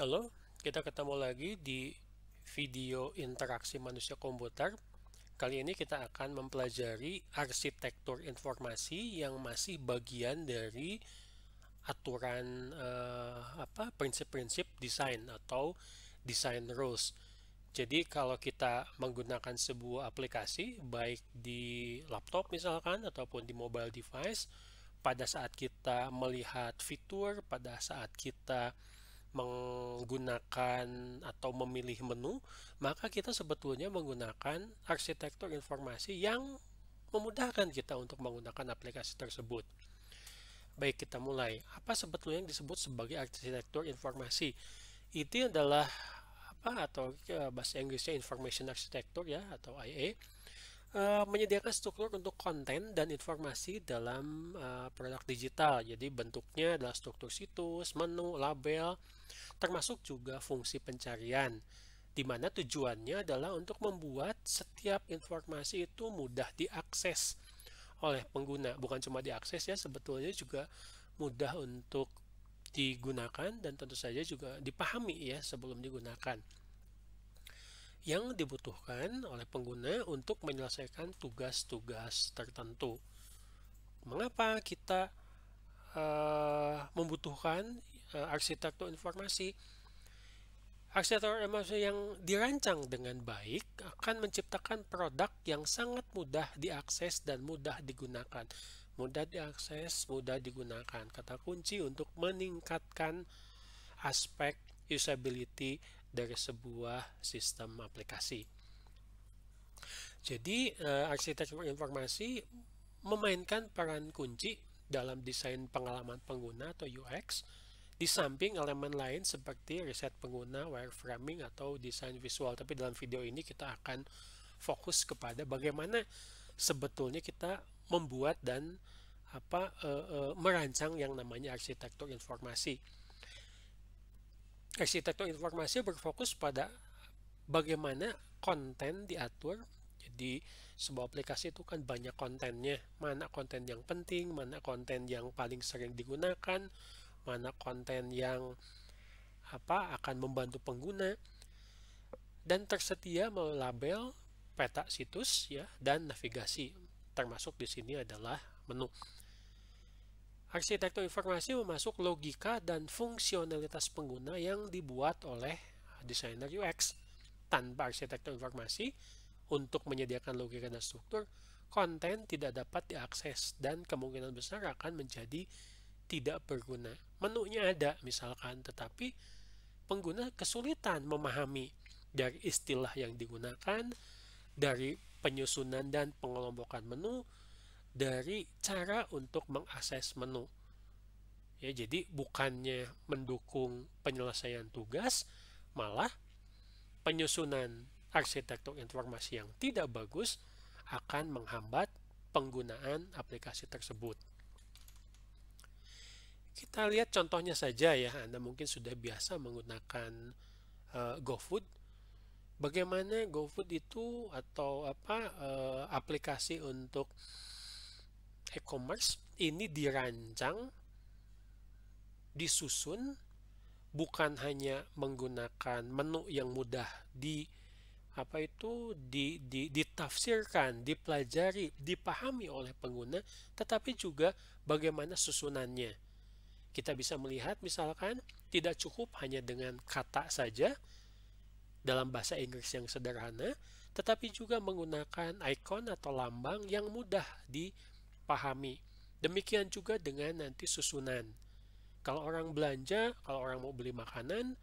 Halo, kita ketemu lagi di video interaksi manusia komputer. Kali ini kita akan mempelajari arsitektur informasi yang masih bagian dari aturan prinsip-prinsip desain atau design rules. Jadi kalau kita menggunakan sebuah aplikasi baik di laptop misalkan ataupun di mobile device, pada saat kita melihat fitur, pada saat kita menggunakan atau memilih menu, maka kita sebetulnya menggunakan arsitektur informasi yang memudahkan kita untuk menggunakan aplikasi tersebut. Baik, kita mulai. Apa sebetulnya yang disebut sebagai arsitektur informasi? Itu adalah atau bahasa Inggrisnya Information Architecture ya, atau IA, menyediakan struktur untuk konten dan informasi dalam produk digital. Jadi bentuknya adalah struktur situs, menu, label, termasuk juga fungsi pencarian, di mana tujuannya adalah untuk membuat setiap informasi itu mudah diakses oleh pengguna. Bukan cuma diakses ya, sebetulnya juga mudah untuk digunakan dan tentu saja juga dipahami ya sebelum digunakan. Yang dibutuhkan oleh pengguna untuk menyelesaikan tugas-tugas tertentu. Mengapa kita membutuhkan arsitektur informasi? Arsitektur informasi yang dirancang dengan baik akan menciptakan produk yang sangat mudah diakses dan mudah digunakan. Mudah diakses, mudah digunakan. Kata kunci untuk meningkatkan aspek usability dari sebuah sistem aplikasi. Jadi, arsitektur informasi memainkan peran kunci dalam desain pengalaman pengguna atau UX, di samping elemen lain seperti riset pengguna, wireframing, atau desain visual. Tapi dalam video ini kita akan fokus kepada bagaimana sebetulnya kita membuat dan merancang yang namanya arsitektur informasi. Arsitektur informasi berfokus pada bagaimana konten diatur. Jadi sebuah aplikasi itu kan banyak kontennya, mana konten yang penting, mana konten yang paling sering digunakan, mana konten yang akan membantu pengguna, dan tersedia melalui label, peta situs ya, dan navigasi. Termasuk di sini adalah menu. Arsitektur informasi memasuk logika dan fungsionalitas pengguna yang dibuat oleh desainer UX. Tanpa arsitektur informasi, untuk menyediakan logika dan struktur, konten tidak dapat diakses dan kemungkinan besar akan menjadi tidak berguna. Menunya ada misalkan, tetapi pengguna kesulitan memahami dari istilah yang digunakan, dari penyusunan dan pengelompokan menu, dari cara untuk mengakses menu. Ya, jadi bukannya mendukung penyelesaian tugas, malah penyusunan arsitektur informasi yang tidak bagus akan menghambat penggunaan aplikasi tersebut. Kita lihat contohnya saja ya, Anda mungkin sudah biasa menggunakan GoFood. Bagaimana GoFood itu atau aplikasi untuk e-commerce ini dirancang, disusun bukan hanya menggunakan menu yang mudah ditafsirkan, dipelajari, dipahami oleh pengguna, tetapi juga bagaimana susunannya. Kita bisa melihat misalkan tidak cukup hanya dengan kata saja dalam bahasa Inggris yang sederhana, tetapi juga menggunakan ikon atau lambang yang mudah dipahami. Demikian juga dengan nanti susunan. Kalau orang belanja, kalau orang mau beli makanan,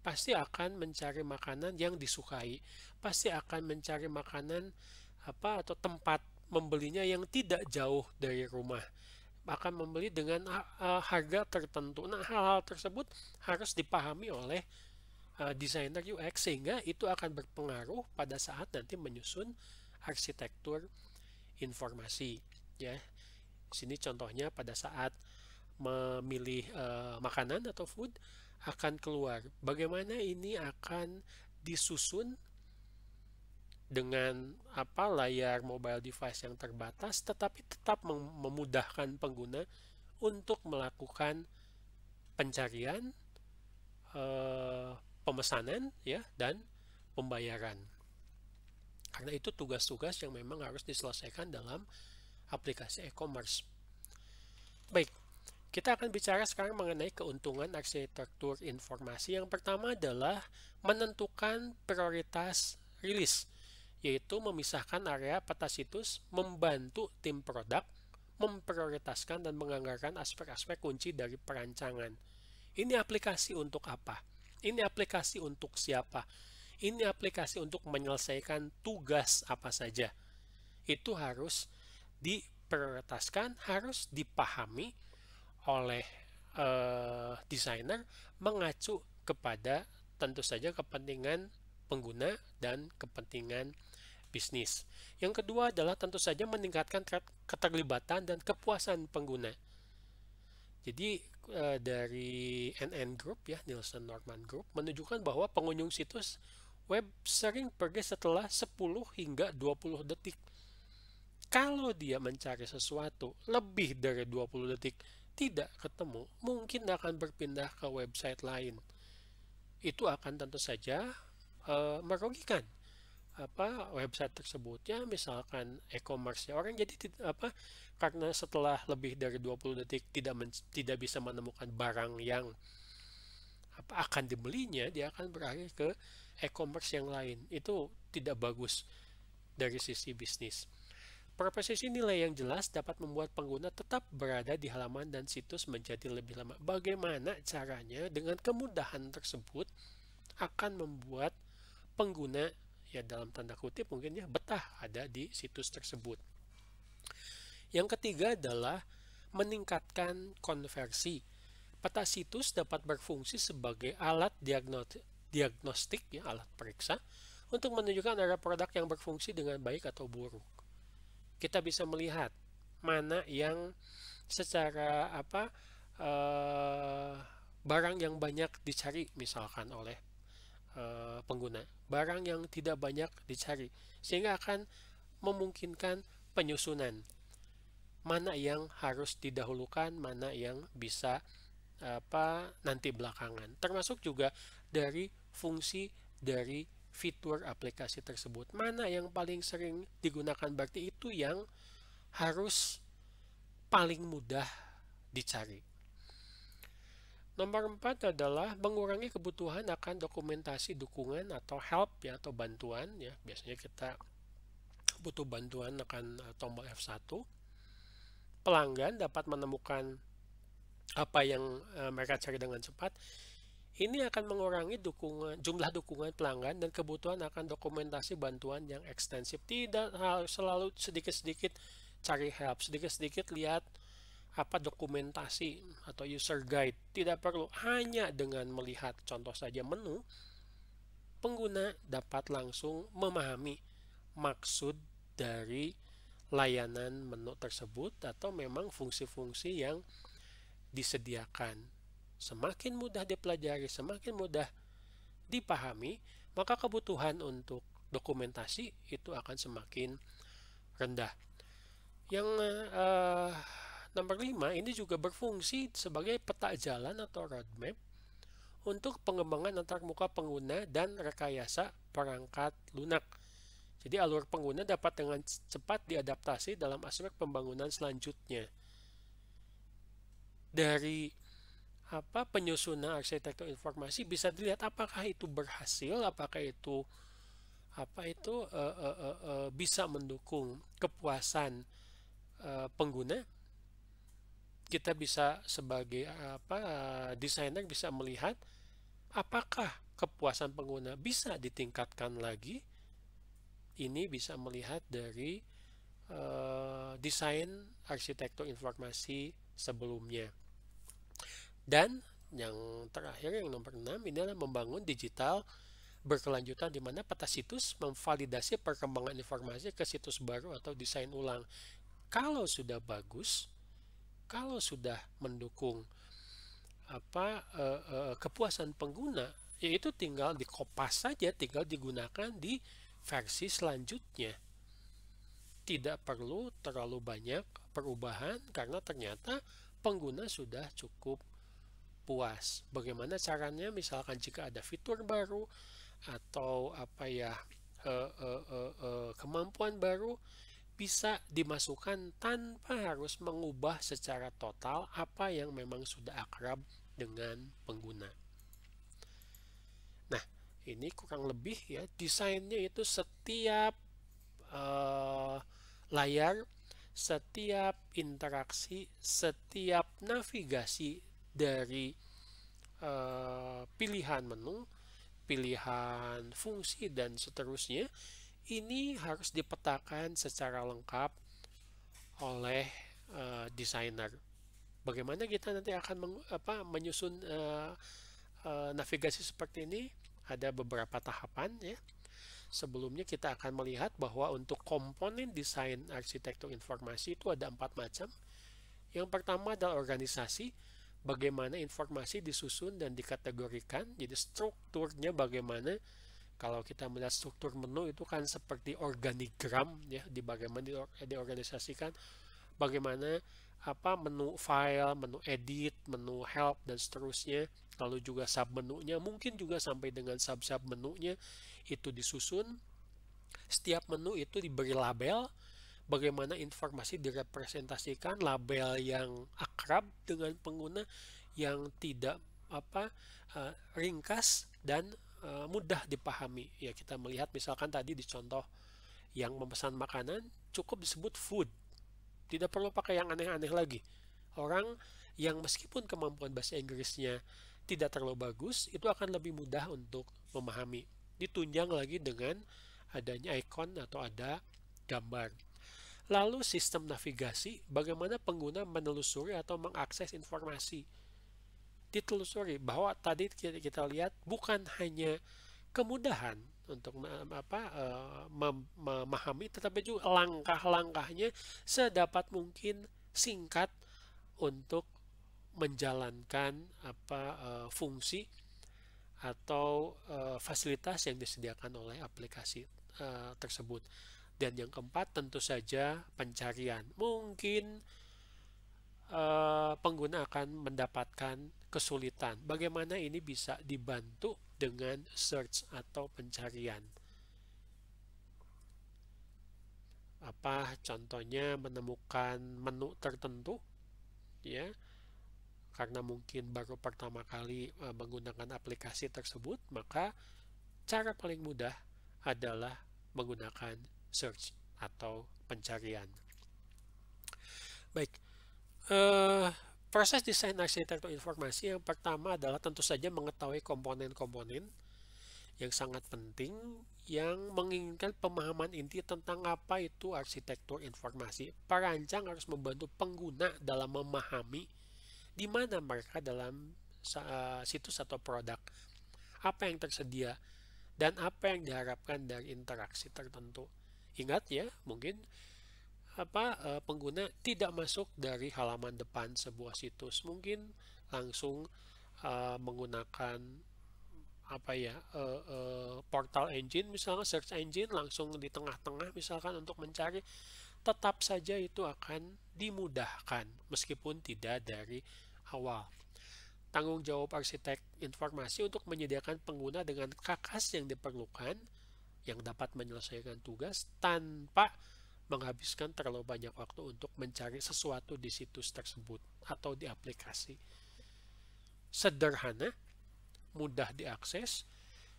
pasti akan mencari makanan yang disukai. Pasti akan mencari makanan atau tempat membelinya yang tidak jauh dari rumah. Akan membeli dengan harga tertentu. Nah, hal-hal tersebut harus dipahami oleh desainer UX sehingga itu akan berpengaruh pada saat nanti menyusun arsitektur informasi. Ya, sini contohnya pada saat memilih makanan atau food akan keluar bagaimana ini akan disusun dengan layar mobile device yang terbatas tetapi tetap memudahkan pengguna untuk melakukan pencarian, pemesanan ya dan pembayaran. Karena itu tugas-tugas yang memang harus diselesaikan dalam aplikasi e-commerce. Baik, kita akan bicara sekarang mengenai keuntungan arsitektur informasi. Yang pertama adalah menentukan prioritas rilis, yaitu memisahkan area peta situs, membantu tim produk memprioritaskan dan menganggarkan aspek-aspek kunci dari perancangan. Ini aplikasi untuk apa? Ini aplikasi untuk siapa? Ini aplikasi untuk menyelesaikan tugas apa saja. Itu harus diprioritaskan, harus dipahami oleh desainer mengacu kepada tentu saja kepentingan pengguna dan kepentingan bisnis. Yang kedua adalah tentu saja meningkatkan keterlibatan dan kepuasan pengguna. Jadi dari NN Group ya, Nielsen Norman Group menunjukkan bahwa pengunjung situs web sering pergi setelah 10 hingga 20 detik. Kalau dia mencari sesuatu lebih dari 20 detik tidak ketemu, mungkin akan berpindah ke website lain. Itu akan tentu saja merugikan website tersebutnya, misalkan e-commerce ya, orang jadi karena setelah lebih dari 20 detik tidak bisa menemukan barang yang akan dibelinya, dia akan beralih ke e-commerce yang lain. Itu tidak bagus dari sisi bisnis. Proposisi nilai yang jelas dapat membuat pengguna tetap berada di halaman dan situs menjadi lebih lama. Bagaimana caranya? Dengan kemudahan tersebut akan membuat pengguna ya dalam tanda kutip mungkin ya betah ada di situs tersebut. Yang ketiga adalah meningkatkan konversi. Peta situs dapat berfungsi sebagai alat diagnostik ya, alat periksa untuk menunjukkan area produk yang berfungsi dengan baik atau buruk. Kita bisa melihat mana yang secara barang yang banyak dicari misalkan oleh pengguna, barang yang tidak banyak dicari, sehingga akan memungkinkan penyusunan mana yang harus didahulukan, mana yang bisa nanti belakangan, termasuk juga dari fungsi dari fitur aplikasi tersebut, mana yang paling sering digunakan, berarti itu yang harus paling mudah dicari. Nomor 4 adalah mengurangi kebutuhan akan dokumentasi dukungan atau help ya, atau bantuan ya. Biasanya kita butuh bantuan akan tombol F1. Pelanggan dapat menemukan apa yang mereka cari dengan cepat. Ini akan mengurangi jumlah dukungan pelanggan dan kebutuhan akan dokumentasi bantuan yang ekstensif. Tidak selalu sedikit-sedikit cari help, sedikit-sedikit lihat dokumentasi atau user guide. Tidak perlu, hanya dengan melihat contoh saja menu, pengguna dapat langsung memahami maksud dari layanan menu tersebut atau memang fungsi-fungsi yang disediakan. Semakin mudah dipelajari, semakin mudah dipahami, maka kebutuhan untuk dokumentasi itu akan semakin rendah. Yang nomor 5 ini juga berfungsi sebagai peta jalan atau roadmap untuk pengembangan antarmuka pengguna dan rekayasa perangkat lunak. Jadi alur pengguna dapat dengan cepat diadaptasi dalam aspek pembangunan selanjutnya. Dari penyusunan arsitektur informasi bisa dilihat apakah itu berhasil, apakah itu bisa mendukung kepuasan pengguna. Kita bisa sebagai desainer bisa melihat apakah kepuasan pengguna bisa ditingkatkan lagi. Ini bisa melihat dari desain arsitektur informasi sebelumnya. Dan yang terakhir, yang nomor 6, ini adalah membangun digital berkelanjutan di mana peta situs memvalidasi perkembangan informasi ke situs baru atau desain ulang. Kalau sudah bagus, kalau sudah mendukung kepuasan pengguna, yaitu tinggal dikopas saja, tinggal digunakan di versi selanjutnya. Tidak perlu terlalu banyak perubahan karena ternyata pengguna sudah cukup puas. Bagaimana caranya? Misalkan jika ada fitur baru atau kemampuan baru, bisa dimasukkan tanpa harus mengubah secara total apa yang memang sudah akrab dengan pengguna. Nah, ini kurang lebih ya, desainnya itu setiap layar, setiap interaksi, setiap navigasi dari pilihan menu, pilihan fungsi, dan seterusnya, ini harus dipetakan secara lengkap oleh desainer. Bagaimana kita nanti akan menyusun navigasi seperti ini? Ada beberapa tahapan ya. Sebelumnya kita akan melihat bahwa untuk komponen desain arsitektur informasi itu ada 4 macam. Yang pertama adalah organisasi, bagaimana informasi disusun dan dikategorikan. Jadi strukturnya bagaimana. Kalau kita melihat struktur menu itu kan seperti organigram ya, di bagaimana diorganisasikan, bagaimana menu file, menu edit, menu help, dan seterusnya. Lalu juga sub menunya, mungkin juga sampai dengan sub menunya itu disusun. Setiap menu itu diberi label, bagaimana informasi direpresentasikan, label yang akrab dengan pengguna, yang tidak ringkas dan mudah dipahami. Ya, kita melihat misalkan tadi di contoh yang memesan makanan cukup disebut food. Tidak perlu pakai yang aneh-aneh lagi. Orang yang meskipun kemampuan bahasa Inggrisnya tidak terlalu bagus, itu akan lebih mudah untuk memahami. Ditunjang lagi dengan adanya ikon atau ada gambar. Lalu sistem navigasi, bagaimana pengguna menelusuri atau mengakses informasi. Ditelusuri bahwa tadi kita lihat bukan hanya kemudahan untuk memahami, tetapi juga langkah-langkahnya sedapat mungkin singkat untuk menjalankan fungsi atau fasilitas yang disediakan oleh aplikasi tersebut. Dan yang keempat tentu saja pencarian. Mungkin pengguna akan mendapatkan kesulitan. Bagaimana ini bisa dibantu dengan search atau pencarian. Contohnya menemukan menu tertentu ya, karena mungkin baru pertama kali menggunakan aplikasi tersebut, maka cara paling mudah adalah menggunakan search atau pencarian. Baik, proses desain arsitektur informasi yang pertama adalah tentu saja mengetahui komponen-komponen yang sangat penting, yang menginginkan pemahaman inti tentang apa itu arsitektur informasi. Perancang harus membantu pengguna dalam memahami di mana mereka dalam situs atau produk, apa yang tersedia, dan apa yang diharapkan dari interaksi tertentu. Ingat ya, mungkin pengguna tidak masuk dari halaman depan sebuah situs, mungkin langsung menggunakan portal engine, misalnya search engine langsung di tengah-tengah misalkan untuk mencari. Tetap saja itu akan dimudahkan meskipun tidak dari awal. Tanggung jawab arsitek informasi untuk menyediakan pengguna dengan kakas yang diperlukan, yang dapat menyelesaikan tugas tanpa menghabiskan terlalu banyak waktu untuk mencari sesuatu di situs tersebut atau di aplikasi. Sederhana, mudah diakses,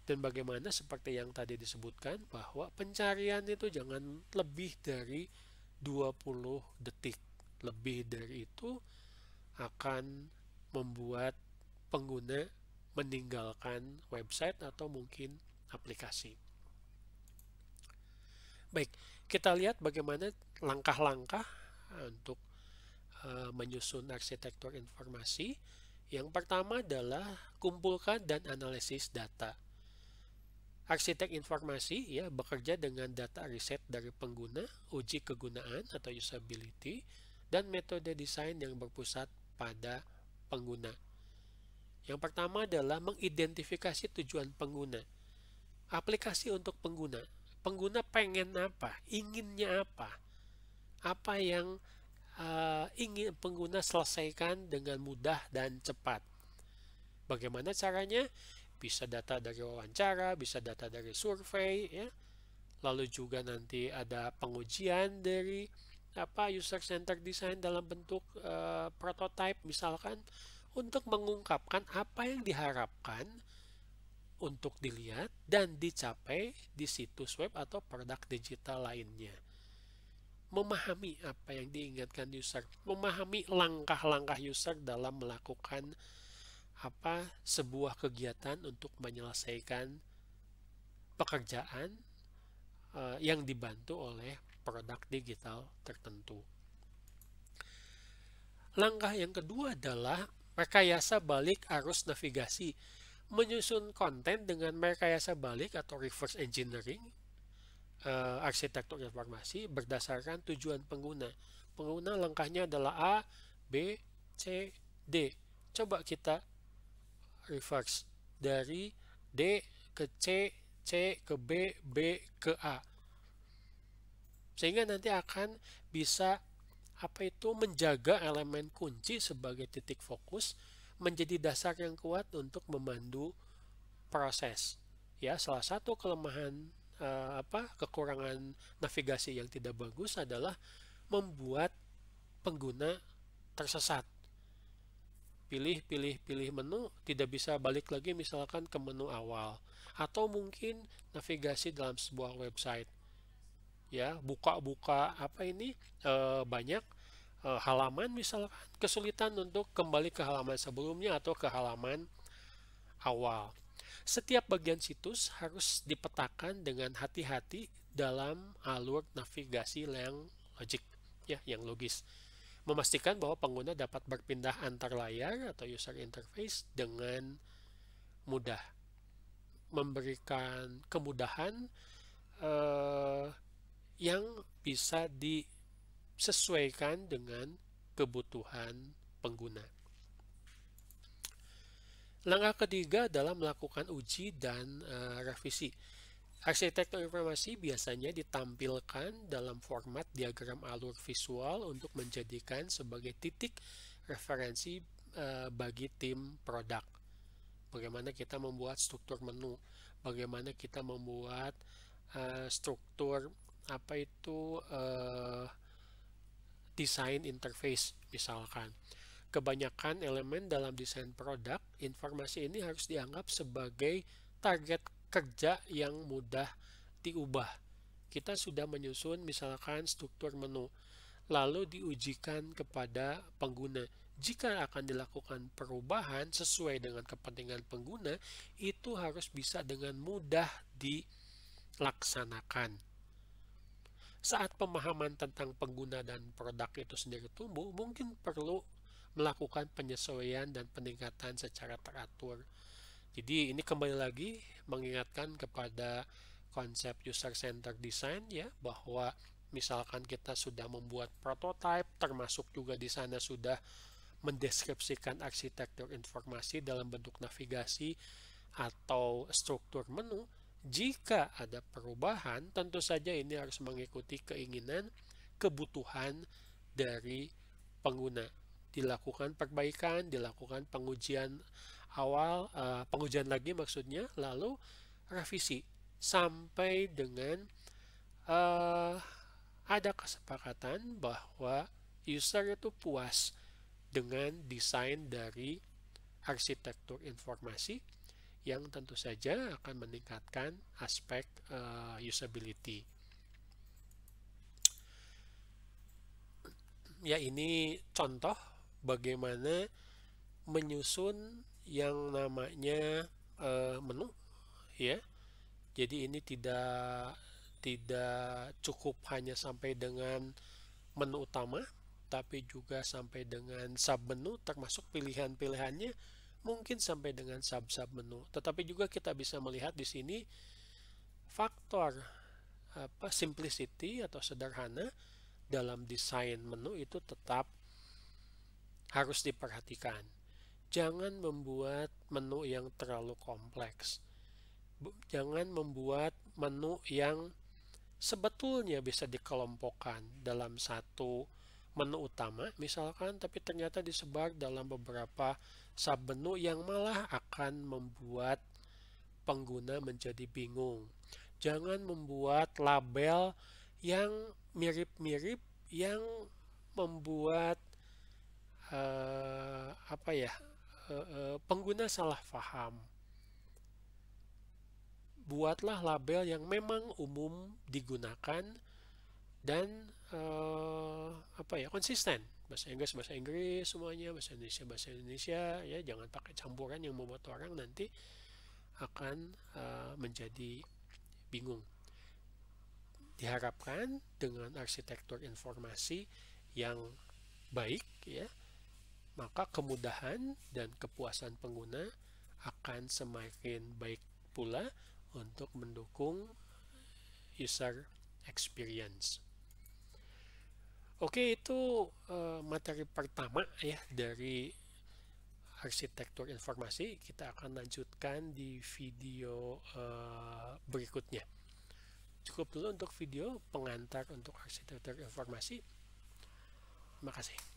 dan bagaimana seperti yang tadi disebutkan bahwa pencarian itu jangan lebih dari 20 detik. Lebih dari itu akan membuat pengguna meninggalkan website atau mungkin aplikasi. Baik, kita lihat bagaimana langkah-langkah untuk menyusun arsitektur informasi. Yang pertama adalah kumpulkan dan analisis data. Arsitek informasi ya bekerja dengan data riset dari pengguna, uji kegunaan atau usability, dan metode desain yang berpusat pada pengguna. Yang pertama adalah mengidentifikasi tujuan pengguna. Aplikasi untuk pengguna. Pengguna pengen apa? Inginnya apa? Apa yang ingin pengguna selesaikan dengan mudah dan cepat. Bagaimana caranya? Bisa data dari wawancara, bisa data dari survei, ya. Lalu juga nanti ada pengujian dari user centered design dalam bentuk prototype misalkan, untuk mengungkapkan apa yang diharapkan untuk dilihat dan dicapai di situs web atau produk digital lainnya. Memahami apa yang diinginkan user, memahami langkah-langkah user dalam melakukan sebuah kegiatan untuk menyelesaikan pekerjaan yang dibantu oleh produk digital tertentu. Langkah yang kedua adalah rekayasa balik arus navigasi. Menyusun konten dengan rekayasa balik atau reverse engineering arsitektur informasi berdasarkan tujuan pengguna. Pengguna langkahnya adalah A, B, C, D. Coba kita reverse dari D ke C, C ke B, B ke A. Sehingga nanti akan bisa menjaga elemen kunci sebagai titik fokus menjadi dasar yang kuat untuk memandu proses. Ya, salah satu kelemahan kekurangan navigasi yang tidak bagus adalah membuat pengguna tersesat. Pilih menu, tidak bisa balik lagi misalkan ke menu awal. Atau mungkin navigasi dalam sebuah website. Ya, buka-buka banyak halaman misalkan, kesulitan untuk kembali ke halaman sebelumnya atau ke halaman awal. Setiap bagian situs harus dipetakan dengan hati-hati dalam alur navigasi yang logik, ya, yang logis. Memastikan bahwa pengguna dapat berpindah antar layar atau user interface dengan mudah. Memberikan kemudahan yang bisa disesuaikan dengan kebutuhan pengguna. Langkah ketiga adalah melakukan uji dan revisi. Arsitektur informasi biasanya ditampilkan dalam format diagram alur visual untuk menjadikan sebagai titik referensi bagi tim produk. Bagaimana kita membuat struktur menu, bagaimana kita membuat struktur desain interface misalkan. Kebanyakan elemen dalam desain produk, informasi ini harus dianggap sebagai target kerja yang mudah diubah. Kita sudah menyusun misalkan struktur menu, lalu diujikan kepada pengguna. Jika akan dilakukan perubahan sesuai dengan kepentingan pengguna, itu harus bisa dengan mudah dilaksanakan. Saat pemahaman tentang pengguna dan produk itu sendiri tumbuh, mungkin perlu melakukan penyesuaian dan peningkatan secara teratur. Jadi ini kembali lagi mengingatkan kepada konsep user-centered design, ya, bahwa misalkan kita sudah membuat prototype, termasuk juga di sana sudah mendeskripsikan arsitektur informasi dalam bentuk navigasi atau struktur menu. Jika ada perubahan, tentu saja ini harus mengikuti keinginan, kebutuhan dari pengguna. Dilakukan perbaikan, dilakukan pengujian awal, pengujian lagi maksudnya, lalu revisi sampai dengan ada kesepakatan bahwa user itu puas dengan desain dari arsitektur informasi yang tentu saja akan meningkatkan aspek usability. Ya, ini contoh bagaimana menyusun yang namanya menu, ya. Jadi ini tidak cukup hanya sampai dengan menu utama, tapi juga sampai dengan sub menu, termasuk pilihan-pilihannya mungkin sampai dengan sub-sub menu. Tetapi juga kita bisa melihat di sini faktor simplicity atau sederhana dalam desain menu itu tetap harus diperhatikan. Jangan membuat menu yang terlalu kompleks. Jangan membuat menu yang sebetulnya bisa dikelompokkan dalam satu menu utama misalkan, tapi ternyata disebar dalam beberapa submenu yang malah akan membuat pengguna menjadi bingung. Jangan membuat label yang mirip-mirip, yang membuat pengguna salah paham. Buatlah label yang memang umum digunakan dan konsisten. Bahasa Inggris semuanya, bahasa Indonesia, ya, jangan pakai campuran yang membuat orang nanti akan menjadi bingung. Diharapkan dengan arsitektur informasi yang baik, ya, maka kemudahan dan kepuasan pengguna akan semakin baik pula untuk mendukung user experience. Oke, itu materi pertama ya dari arsitektur informasi. Kita akan lanjutkan di video berikutnya. Cukup dulu untuk video pengantar untuk arsitektur informasi. Terima kasih.